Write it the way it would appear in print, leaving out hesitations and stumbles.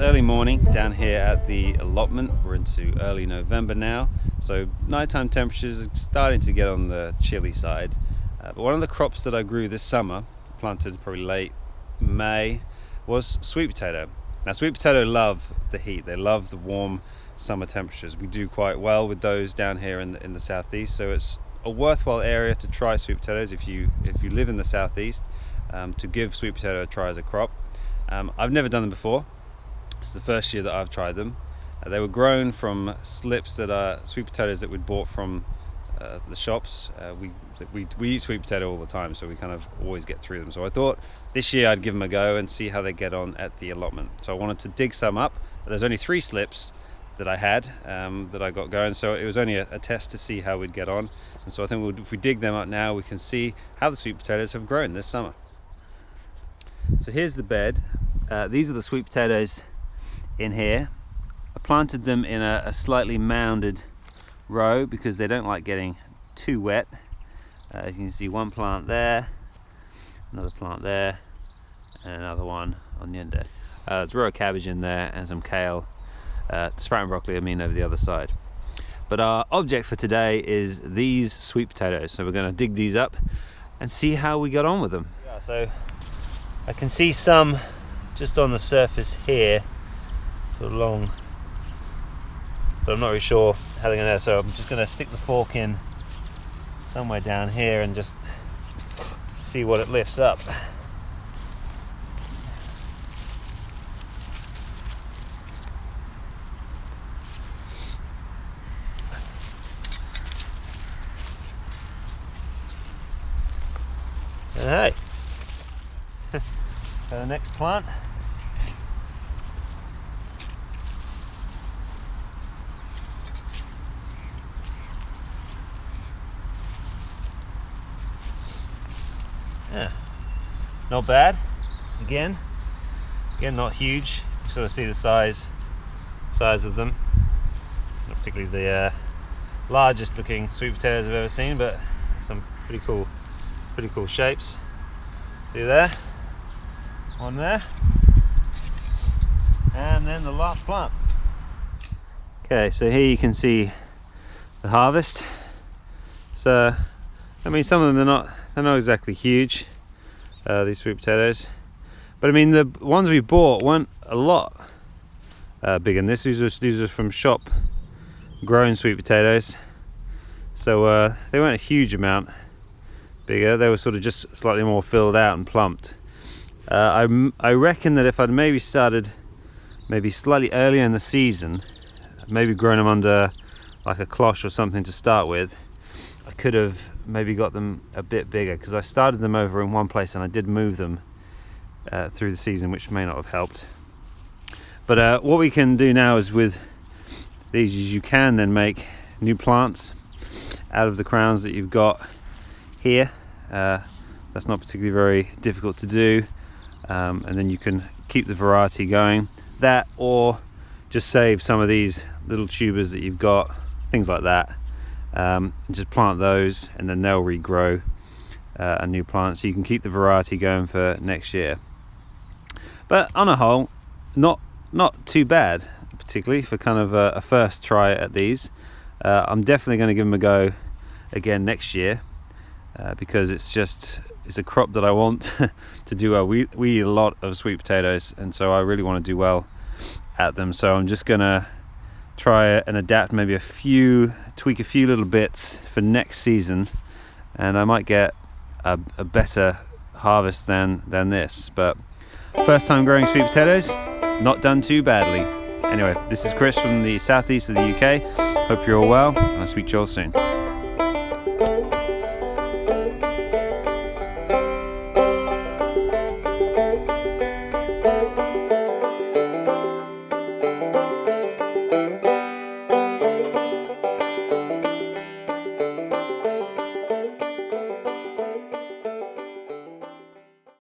early morning down here at the allotment. We're into early November now, so nighttime temperatures are starting to get on the chilly side. But one of the crops that I grew this summer, planted probably late May, was sweet potato. Now sweet potato love the heat, they love the warm summer temperatures. We do quite well with those down here in the southeast, so it's a worthwhile area to try sweet potatoes if you live in the southeast, to give sweet potato a try as a crop. I've never done them before. This is the first year that I've tried them. They were grown from slips that are sweet potatoes that we'd bought from the shops. We eat sweet potato all the time, so we kind of always get through them. So I thought this year I'd give them a go and see how they get on at the allotment. So I wanted to dig some up. There's only 3 slips that I had that I got going, so it was only a test to see how we'd get on. And so I think if we dig them up now, we can see how the sweet potatoes have grown this summer. So here's the bed. These are the sweet potatoes in here. I planted them in a slightly mounded row because they don't like getting too wet. As you can see, one plant there, another plant there, and another one on the end there. There's a row of cabbage in there and some kale, sprouting broccoli over the other side. But our object for today is these sweet potatoes. So we're going to dig these up and see how we got on with them. Yeah, so I can see some just on the surface here, sort of long, but I'm not really sure how they're going to. So I'm just going to stick the fork in somewhere down here and just see what it lifts up. And hey, the next plant. Yeah, not bad. Again, not huge. You sort of see the size of them. Not particularly the largest looking sweet potatoes I've ever seen, but some pretty cool shapes. See there, one there, and then the last plant. Okay, so here you can see the harvest. So some of them they're not exactly huge, these sweet potatoes, but the ones we bought weren't a lot bigger than this. These are from shop grown sweet potatoes, so they weren't a huge amount bigger. They were sort of just slightly more filled out and plumped. I reckon that if I'd maybe started slightly earlier in the season, maybe grown them under like a cloche or something to start with, I could have maybe got them a bit bigger, because I started them over in one place and I did move them through the season, which may not have helped. But what we can do now is with these is you can then make new plants out of the crowns that you've got here. That's not particularly very difficult to do, and then you can keep the variety going. That, or just save some of these little tubers that you've got, things like that. Just plant those and then they'll regrow a new plant, so you can keep the variety going for next year. But on a whole, not too bad, particularly for kind of a first try at these. I'm definitely going to give them a go again next year, because it's a crop that I want to do well. We eat a lot of sweet potatoes, and so I really want to do well at them. So I'm just going to try and adapt, maybe tweak a few little bits for next season, and I might get a better harvest than this. But first time growing sweet potatoes, not done too badly. Anyway, this is Chris from the southeast of the UK. Hope you're all well, and I'll speak to you all soon.